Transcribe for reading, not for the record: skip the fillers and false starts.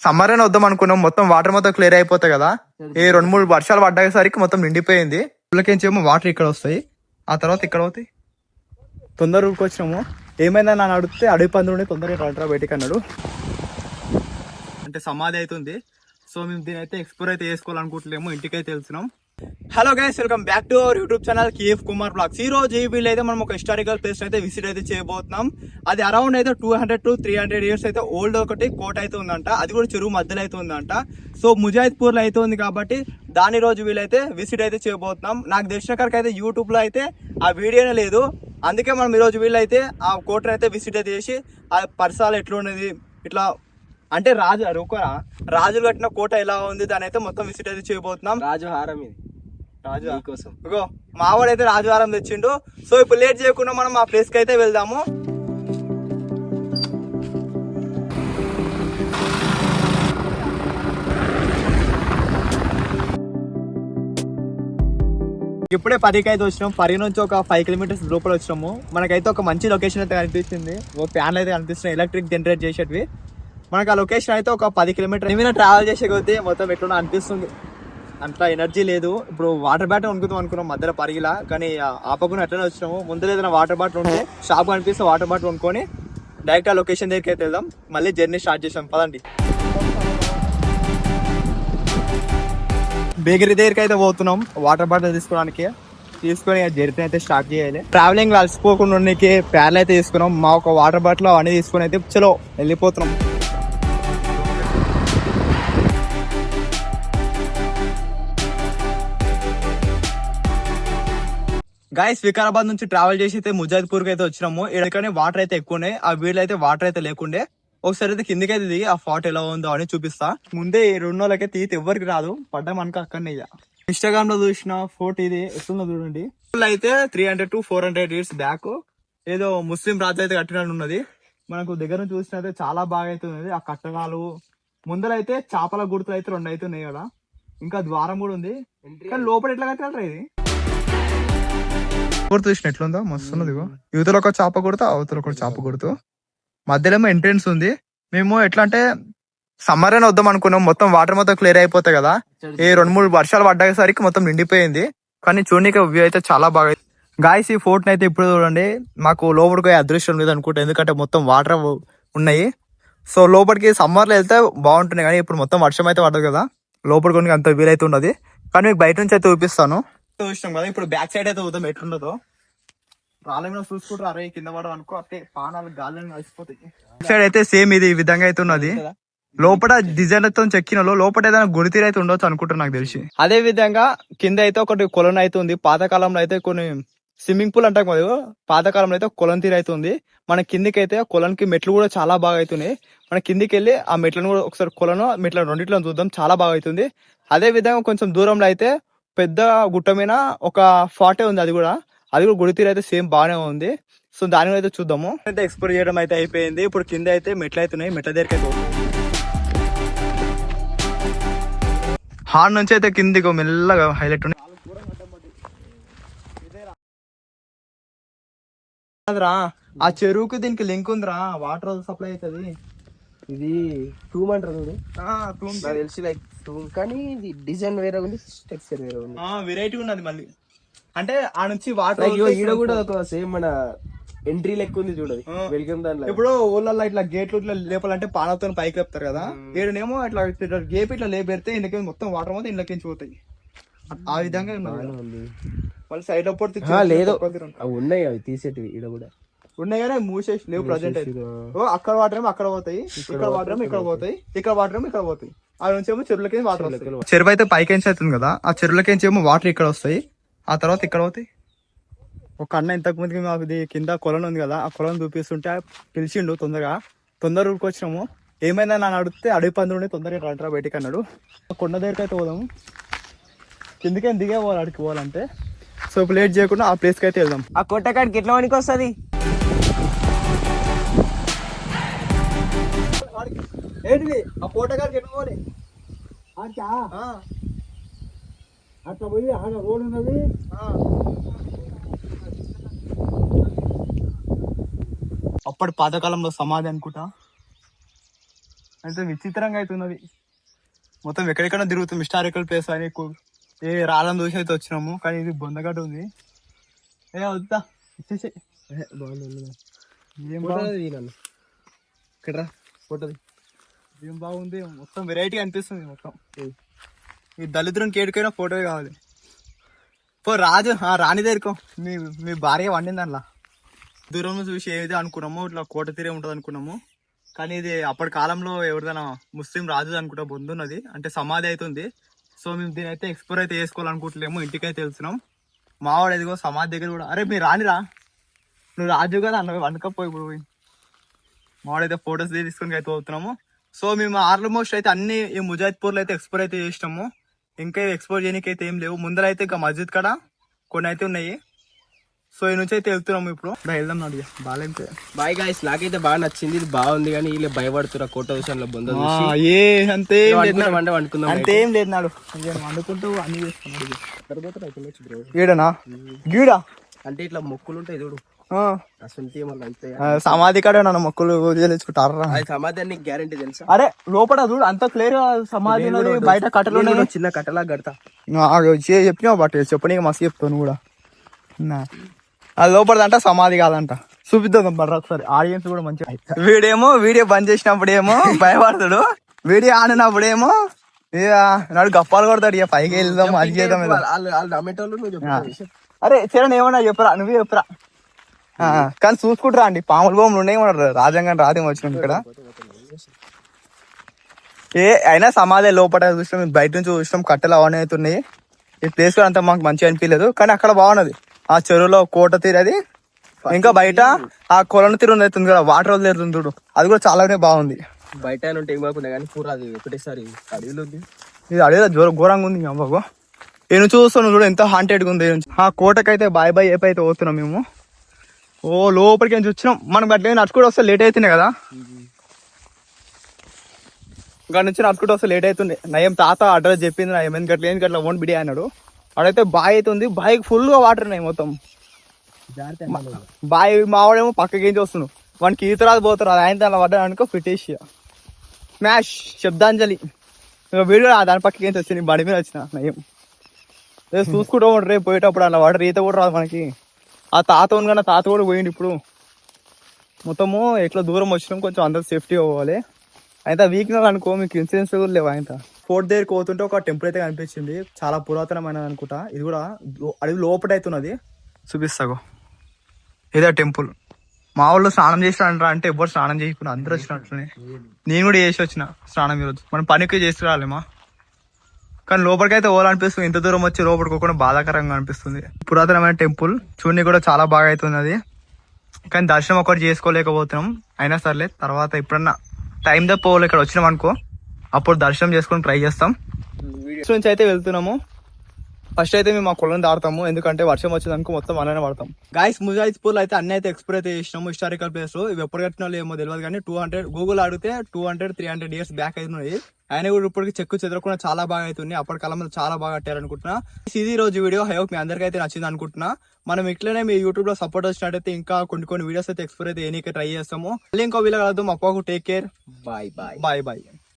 Summer అయినా వద్దాం అనుకున్నాం, మొత్తం వాటర్ మొత్తం క్లియర్ అయిపోతాయి కదా. ఈ 2-3 వర్షాలు పడ్డేసరికి మొత్తం నిండిపోయింది. ఏమో వాటర్ ఇక్కడ వస్తాయి, ఆ తర్వాత ఇక్కడ అవుతాయి. తొందర ఊరుకొచ్చినాము. ఏమైందని నన్ను అడిగితే అడవి పందులు తొందరగా రంటారా బయటికి అన్నాడు. అంటే సమాధి అవుతుంది. సో మేము దీని అయితే ఎక్స్ప్లోర్ అయితే చేసుకోవాలనుకుంటున్నాము. ఇంటికైతే వెళ్తున్నాం. Hello guys, welcome back to our YouTube channel KF Kumar blogs. ఈ రోజు ఈ వీడియో అయితే మనం ఒక హిస్టారికల్ ప్లేస్ అయితే విజిట్ అయితే చేయబోతున్నాం. అది అరౌండ్ అయితే 200 to 300 ఇయర్స్ అయితే ఓల్డ్ ఒకటి కోట అయితే ఉందంట. అది కూడా చెరువు మధ్యలో అయితే ఉందంట. సో ముజాయిద్పూర్ లో అయితే ఉంది కాబట్టి దాని రోజు వీళ్ళైతే విజిట్ అయితే చేయబోతున్నాం. నాకు తెలిసిన కనుక అయితే యూట్యూబ్ లో అయితే ఆ వీడియోనే లేదు. అందుకే మనం ఈరోజు వీళ్ళైతే ఆ కోటను అయితే విజిట్ అయితే చేసి ఆ పరిసరాలు ఎట్లా ఉన్నది, ఇట్లా అంటే రాజులు కట్టిన కోట ఎలా ఉంది దాని అయితే మొత్తం విజిట్ అయితే చేయబోతున్నాం. రాజహారం ఇది, రాజు కోసం మావాడైతే రాజువారం తెచ్చిండు. సో ఇప్పుడు లేట్ చేయకుండా మనం ఆ ప్లేస్ కి అయితే వెళ్దాము. ఇప్పుడే 10కి అయితే వచ్చినాం. 10 నుంచి ఒక 5 కిలోమీటర్స్ లోపల వచ్చినాము. మనకైతే ఒక మంచి లొకేషన్ అయితే కనిపిస్తుంది. ఒక ఫ్యాన్లు అయితే కనిపిస్తున్నాయి, ఎలక్ట్రిక్ జనరేట్ చేసేటివి. మనకు ఆ లొకేషన్ అయితే ఒక 10 కిలోమీటర్ ఏమైనా ట్రావెల్ చేసే కొద్దీ మొత్తం ఎట్లా అనిపిస్తుంది. అంత ఎనర్జీ లేదు. ఇప్పుడు వాటర్ బాటిల్ అనుకుందాం అనుకున్నాం మధ్యలో పరిగిలా, కానీ ఆపకుండా ఎట్లనే వచ్చినాము. ముందు ఏదైనా వాటర్ బాటిల్ ఉంటే షాప్ కనిపిస్తే వాటర్ బాటిల్ కొనుక్కొని డైరెక్ట్ ఆ లొకేషన్ దగ్గరికి అయితే వెళ్దాం. మళ్ళీ జర్నీ స్టార్ట్ చేసాం. పదండి. బేకరీ దగ్గరికి అయితే పోతున్నాం వాటర్ బాటిల్ తీసుకొని జర్నీ అయితే స్టార్ట్ చేయాలి. ట్రావెలింగ్ అలసిపోకుండా ఉండడానికి ప్యారల్ అయితే తీసుకున్నాం. మా ఒక వాటర్ బాటిల్ అవన్నీ తీసుకొని అయితే చలో వెళ్ళిపోతున్నాం. గాయస్, వికారాబాద్ నుంచి ట్రావెల్ చేసి అయితే ముజాయిద్పూర్ కి అయితే వచ్చినాము. ఇక్కడ వాటర్ అయితే ఎక్కువ ఉన్నాయి. ఆ వీళ్ళు అయితే వాటర్ అయితే లేకుండే. ఒకసారి అయితే కిందకి అయితే దిగి ఆ ఫాట్ ఎలా ఉందో అని చూపిస్తా. ముందే 2 రోజులకే తీత ఎవరికి రాదు, పడ్డామనుకో అక్కడనే. ఇన్స్టాగ్రామ్ లో చూసిన ఫోటో ఇది ఎట్లుందో చూడండి. అయితే 300 to 400 ఇయర్స్ బ్యాక్ ఏదో ముస్లిం రాజు అయితే కట్టినట్టు ఉన్నది. మనకు దగ్గర నుంచి చూసినైతే చాలా బాగా అయితే ఉన్నది. ఆ కట్టడాలు ముందరైతే చేపల గుర్తులు అయితే 2 అయితే ఉన్నాయి కదా. ఇంకా ద్వారం కూడా ఉంది, కానీ లోపల ఎట్లా కట్టారా ఇది గుర్తు చూసిన ఎట్లుందో మస్తున్నది. యువతలో ఒక చేప గుర్తు, అవతల ఒక చేప గుర్తు, మధ్యలో ఏమో ఎంట్రెన్స్ ఉంది. మేము ఎట్లా అంటే సమ్మర్ అయినా వద్దాం అనుకున్నాం, మొత్తం వాటర్ మొత్తం క్లియర్ అయిపోతాయి కదా. ఈ 2-3 వర్షాలు పడ్డేసరికి మొత్తం నిండిపోయింది. కానీ చూడడానికి వ్యూ అయితే చాలా బాగా. గాయస్, ఈ ఫోర్ట్ అయితే ఇప్పుడు చూడండి, మాకు లోపలికి అదృష్టం లేదు అనుకుంటా, ఎందుకంటే మొత్తం వాటర్ ఉన్నాయి. సో లోపలికి సమ్మర్ లో వెళ్తే బాగుంటుంది, కానీ ఇప్పుడు మొత్తం వర్షం అయితే పడదు కదా. లోపలికి కొన్ని అంత వీలైతే ఉన్నది, కానీ మీకు బయట నుంచి అయితే చూపిస్తాను. చూసినాం కదా, ఇప్పుడు బ్యాక్ సైడ్ అయితే చూద్దాం ఎట్లుండదో. రాళ్ళ చూసుకుంటారు, అరే కింద పడడం అనుకో, అంటే పానాలు గాలి కలిసిపోతాయి. బ్యాక్ సైడ్ అయితే సేమ్ ఇది ఈ విధంగా అయితే ఉన్నది. లోపల డిజైన్ తో చెక్కిన లోపల ఏదైనా గుడితీరు అయితే ఉండొచ్చు అనుకుంటున్నా నాకు తెలిసి. అదే విధంగా కింద అయితే ఒకటి కొలను అయితే ఉంది. పాతకాలంలో అయితే కొన్ని స్విమ్మింగ్ పూల్ అంటాం కదా, పాతకాలంలో అయితే కొలను తీరు అయితే ఉంది. మన కిందికి అయితే కొలనికి మెట్లు కూడా చాలా బాగా అవుతున్నాయి. మన కిందికి వెళ్ళి ఆ మెట్లను కూడా ఒకసారి కొలను మెట్లను రెండిట్లను చూద్దాం, చాలా బాగా అవుతుంది. అదే విధంగా కొంచెం దూరంలో అయితే పెద్ద గుట్ట మీద ఒక ఫాటే ఉంది, అది కూడా గుడి తీరు అయితే సేమ్ బాగానే ఉంది. సో దాని అయితే చూద్దాము. అయితే ఎక్స్ప్లోర్ చేయడం అయితే అయిపోయింది. ఇప్పుడు కింద అయితే మెట్లు అవుతున్నాయి, మెట్ల దగ్గరికి అయితే హార్న్ నుంచి అయితే కిందికి మెల్లగా హైలైట్ ఉన్నాయి. ఆ చెరువుకి దీనికి లింక్ ఉందిరా, వాటర్ సప్లై అవుతుంది. ఇది టూమ్ అంటారు తెలిసి, లైక్ టూమ్, కానీ ఇది డిజైన్ వేరే ఉంది, టెక్స్చర్ వేరే ఉంది, వెరైటీ ఉన్నది. మళ్ళీ అంటే ఆ నుంచి వాటర్ ఈడ కూడా ఒక సేమ్ మన ఎంట్రీ లెక్క ఉంది చూడదు, వెల్కమ్ దాంట్లో. ఇప్పుడు ఊళ్ళల్లో ఇట్లా గేట్లు ఇట్లా లేపాలంటే పానతో పైకి లేపుతారు కదా, ఏడనేమో ఇట్లా గేప్ ఇట్లా లేపెడితే ఇందుకే మొత్తం వాటర్ మొత్తం ఇంట్లోకి పోతాయి. ఆ విధంగా మళ్ళీ సైడ్ లో లేదు, అవి ఉన్నాయి, అవి తీసేటివి ఈడ కూడా ఉన్నాయి, కానీ మూసేసి లేవు ప్రజెంట్ అయితే. అక్కడ వాటర్ ఏమో అక్కడ పోతాయి, ఇక్కడ వాటర్ ఏమో ఇక్కడ పోతాయి, ఇక్కడ వాటర్ ఏమో ఇక్కడ పోతాయి. ఆ నుంచి ఏమో చెరువులకి వాటర్ వస్తాయి. చెరువు అయితే పైకించి అవుతుంది కదా, ఆ చెరువులకి ఏమో వాటర్ ఇక్కడ వస్తాయి, ఆ తర్వాత ఇక్కడ పోతాయి. ఒక అన్న ఇంతకు ముందుకి మాకు ఇది కింద కొలను ఉంది కదా, ఆ కొలను చూపిస్తుంటే పిలిచిండు. తొందర ఊరుకొచ్చినాము. ఏమైందని నన్ను అడిగితే అడవి పందులు తొందరగా రంటారా బయటికి అన్నాడు. కొండ దగ్గరికి అయితే పోదాము, కిందకేం దిగే పోవాలి అడికి పోవాలంటే. సో ఇప్పుడు లేట్ చేయకుండా ఆ ప్లేస్కి అయితే వెళ్దాం. ఆ కొట్టకాడికి ఎట్లా వనికి వస్తుంది ఏంటిది ఆ కోటగాడికి ఎట్లా పోవాలి అట్లా పోయి ఆడ రోడ్ ఉన్నది. అప్పటి పాతకాలంలో సమాధి అనుకుంటా. అంటే విచిత్రంగా అవుతున్నది. మొత్తం ఎక్కడెక్కడ తిరుగుతుంది హిస్టారికల్ ప్లేస్ అని ఏ రాళ్ళని చూసి అయితే వచ్చినాము. కానీ ఇది బొందగడ్డ ఉంది. ఏ వద్దా ఇచ్చేసి బాగుంది. ఏం ఫోటో బాగుంది తీయను ఇక్కడ ఫోటోది. ఏం బాగుంది. మొత్తం వెరైటీ అనిపిస్తుంది. మొత్తం ఈ దళిద్రునికి ఏడుకైనా ఫోటో కావాలి. పో రాజు రాణి దగ్గరకో మీ మీ భార్య వండింది అందులో. దూరం చూసి ఏదైతే అనుకున్నామో ఇట్లా కోట తీరే ఉంటుంది అనుకున్నాము. కానీ ఇది అప్పటి కాలంలో ఎవరిదైనా ముస్లిం రాజు అనుకుంటా బొందున్నది, అంటే సమాధి అవుతుంది. సో మేము దీని అయితే ఎక్స్ప్లోర్ అయితే చేసుకోవాలనుకుంటలేము. ఇంటికైతే వెళ్తున్నాం. మావాడు ఎదిగో సమాధి దగ్గర కూడా. అరే మీరు రానిరా, నువ్వు రాజు కదా అన్న వండుకపోయి ఇప్పుడు పోయి. మావాడైతే ఫొటోస్ తీసుకొని అయితే పోతున్నాము. సో మేము ఆల్మోస్ట్ అయితే అన్ని ఈ ముజాహిద్పూర్లో అయితే ఎక్స్ప్లోర్ అయితే చేసినాము. ఇంకా ఎక్స్ప్లోర్ చేయడానికి అయితే ఏం లేవు. ముందర అయితే ఇంకా మస్జిద్ కాడ కొన్ని అయితే ఉన్నాయి. సో ఈ నుంచి అయితే వెళ్తున్నాము. ఇప్పుడు వెళ్దాం నాడు బాగా. బాయ్ గాయస్, నాకైతే బాగా నచ్చింది. ఇది బాగుంది. కానీ వీళ్ళు భయపడుతున్నారు కోట విషయంలో. బొంద అంతేం వండుకుందాం. లేదు నాడు వండుకుంటూ అన్ని చేసుకున్నాడు. గీడనా గీడా అంటే ఇట్లా మొక్కులు ఉంటాయి చూడు, అసలు అంతే. సమాధి కాడ నన్ను మొక్కలు తెచ్చుకుంటారా? అది సమాధి అని గ్యారంటీ తెలుసా? అరే లోపల చూడు అంత క్లియర్ గా సమాధి ఉన్నది. బయట కట్టలు చిన్న కట్టలా కడతా చెప్పినావు బట్ చెప్పని మస్తు చెప్తాను కూడా. అది లోపలదంట సమాధి కాదంట. చూపిద్దాం బర్ర ఒకసారి. ఆడియన్స్ కూడా మంచిగా. వీడియో బంద్ చేసినప్పుడేమో భయపడతాడు, వీడియో ఆడినప్పుడేమో నాడు గప్పాలు కొడతాడు. ఇక పైకి వెళ్దాం అది చేద్దాం. అరే చరణ్ ఏమన్నా చెప్పరా, నువ్వే చెప్పరా. కానీ చూసుకుంటారా అండి, పాములు బొమ్మలు ఉండేమన్నారు. రాజంగా రాదేమో వచ్చినాం ఇక్కడ. అయినా సమాధి లోపల చూసినాం, బయట నుంచి చూసినాం. కట్టెలు అవన్నీ అవుతున్నాయి. ఈ ప్లేస్ కూడా అంతా మాకు మంచిగా అనిపించలేదు. కానీ అక్కడ బాగున్నది. ఆ చెరువులో కోట తీరది, ఇంకా బయట ఆ కొలను తీరు అవుతుంది కదా, వాటర్ వదిలేతుంది చూడు, అది కూడా చాలానే బాగుంది. బయట ఉంటే ఏం కాకుండా కానీ పూర అది ఒకటేసారి అడవిలో ఉంది. ఇది అడవిలో ఘోరంగా ఉంది. అబ్బాబు నేను చూస్తున్నాను చూడు ఎంత హాంటెడ్గా ఉంది. ఆ కోటకైతే బాయ్ బాయ్ ఏపైతే పోతున్నాం మేము. ఓ లోపలికి నుంచి వచ్చినాం. మనకు అట్లా నడుచుకుంటూ వస్తే లేట్ అవుతున్నాయి కదా, ఇక్కడ నుంచి నడుచుకుంటూ వస్తే లేట్ అవుతుంది. నయం తాత అడ్రస్ చెప్పింది. నయం ఎందుకట్లా ఏం గట్లా ఓన్ బిడి అన్నాడు. అడైతే బాయ్ అవుతుంది. బాయ్కి ఫుల్ గా వాటర్ ఉన్నాయి మొత్తం. బాయ్ మావాడేమో పక్కకి ఏం చూస్తున్నాడు, వానికి ఈత రాదు పోతారు. అది ఆయన దానిలో పడ్డా అనుకో ఫిటేష్ స్మాష్ శబ్దాంజలి వీడియో దాని పక్కకి ఏం వచ్చింది. బండి మీద వచ్చిన నయం చూసుకుంటూ ఉంటారు. రేపు పోయేటప్పుడు అలా వాటర్ ఈత కూడా రాదు మనకి. ఆ తాత ఉంది కానీ తాత కూడా పోయింది. ఇప్పుడు మొత్తము ఎట్లా దూరం వచ్చినాం, కొంచెం అందరూ సేఫ్టీ అవ్వాలి. అయితే వీక్నెస్ అనుకో, మీకు ఇన్సూరెన్స్ కూడా లేవు. ఆయన ఫోర్త్ దగ్గరికి పోతుంటే ఒక టెంపుల్ అయితే కనిపించింది, చాలా పురాతనమైనది అనుకుంటా. ఇది కూడా అడవి లోపల అవుతున్నది. చూపిస్తాగో ఇదే టెంపుల్. మా వాళ్ళు స్నానం చేసినారంటారా అంటే ఎవ్వరు స్నానం చేయకుండా అందరూ వచ్చినట్లనే. నేను కూడా చేసి వచ్చిన స్నానం ఈరోజు. మనం పనికి చేసి రాలేమా. కానీ లోపలికైతే పోవాలనిపిస్తుంది. ఇంత దూరం వచ్చి లోపలికి కూడా బాధాకరంగా అనిపిస్తుంది. పురాతనమైన టెంపుల్ చూడని కూడా చాలా బాగా అవుతుంది అది. కానీ దర్శనం ఒకటి చేసుకోలేకపోతున్నాం. అయినా సర్లే, తర్వాత ఎప్పుడన్నా టైం తప్ప ఇక్కడ వచ్చినాం అనుకో, అప్పుడు దర్శనం చేసుకొని ట్రై చేస్తాం. నుంచి అయితే వెళ్తున్నాము. ఫస్ట్ అయితే మేము ఆ కొలను దాడతాము, ఎందుకంటే వర్షం వచ్చేదానికి మొత్తం అన్నీ పడతాం. గాయస్ ముజాహిద్పూర్ అయితే అన్ని అయితే ఎక్స్ప్లోర్ అయితే చేసినాము. హిస్టారికల్ ప్లేస్ ఇవి ఎప్పుడు కట్టినా ఏమో తెలియదు, కానీ 200 గూగుల్ అడిగితే 200-300 ఇయర్స్ బ్యాక్ అవుతున్నాయి. ఆయన కూడా ఇప్పటికి చెక్కు చెదరకుండా చాలా బాగా అవుతుంది. అప్పటి కాలంలో చాలా బాగా కట్టారనుకుంటున్నా. ఇది రోజు వీడియో హైప్ మీ అందరికీ అయితే నచ్చింది అనుకుంటున్నా. మనం ఇట్లనే మీ యూట్యూబ్ లో సపోర్ట్ వచ్చినట్టయితే ఇంకా కొన్ని వీడియోస్ అయితే ఎక్స్ప్లోర్ అయితే ఏనీకే ట్రై చేస్తాము. మళ్ళీ ఇంకో వీడియో కలుద్దాం. అప్పకు take care. Bye bye bye bye.